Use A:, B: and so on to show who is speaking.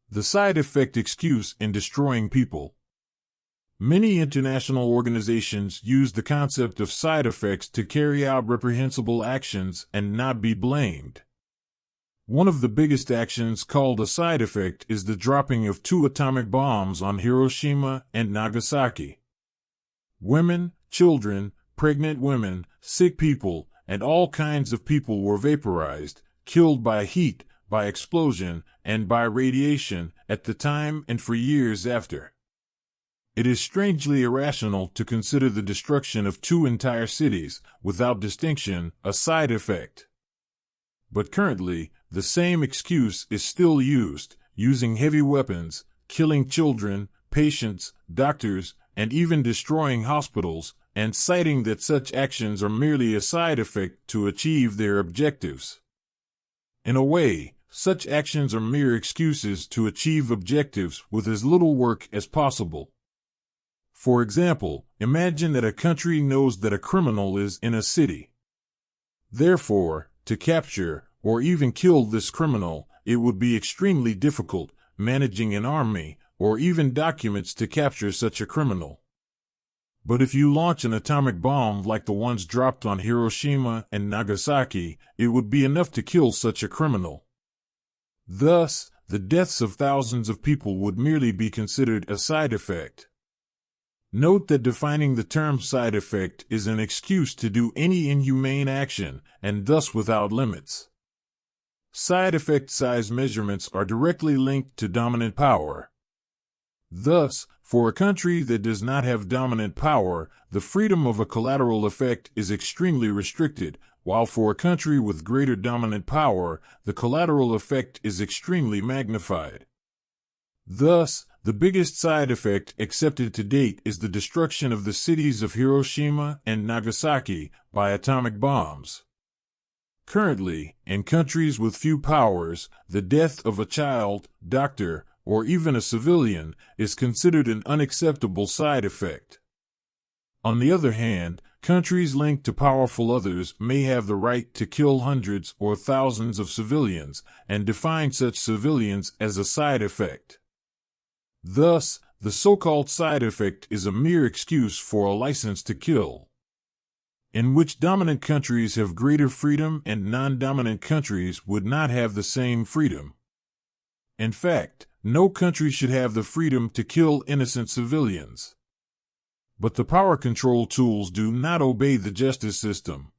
A: The side effect excuse in destroying people. Many international organizations use the concept of side effects to carry out reprehensible actions and not be blamed. One of the biggest actions called a side effect is the dropping of 2 atomic bombs on Hiroshima and Nagasaki. Women, children, pregnant women, sick people, and all kinds of people were vaporized, killed by heat, by explosion, and by radiation at the time and for years after. It is strangely irrational to consider the destruction of 2 entire cities, without distinction, a side effect. But currently, the same excuse is still used, using heavy weapons, killing children, patients, doctors, and even destroying hospitals, and citing that such actions are merely a side effect to achieve their objectives. In a way, such actions are mere excuses to achieve objectives with as little work as possible. For example, imagine that a country knows that a criminal is in a city. Therefore, to capture or even kill this criminal, it would be extremely difficult, managing an army or even documents to capture such a criminal. But if you launch an atomic bomb like the ones dropped on Hiroshima and Nagasaki, it would be enough to kill such a criminal. Thus, the deaths of thousands of people would merely be considered a side effect. Note that defining the term side effect is an excuse to do any inhumane action, and thus without limits. Side effect size measurements are directly linked to dominant power. Thus, for a country that does not have dominant power, the freedom of a collateral effect is extremely restricted, while for a country with greater dominant power, the collateral effect is extremely magnified. Thus, the biggest side effect accepted to date is the destruction of the cities of Hiroshima and Nagasaki by atomic bombs. Currently, in countries with few powers, the death of a child, doctor, or even a civilian is considered an unacceptable side effect. On the other hand, countries linked to powerful others may have the right to kill hundreds or thousands of civilians and define such civilians as a side effect. Thus, the so-called side effect is a mere excuse for a license to kill, in which dominant countries have greater freedom and non-dominant countries would not have the same freedom. In fact, no country should have the freedom to kill innocent civilians. But the power control tools do not obey the justice system.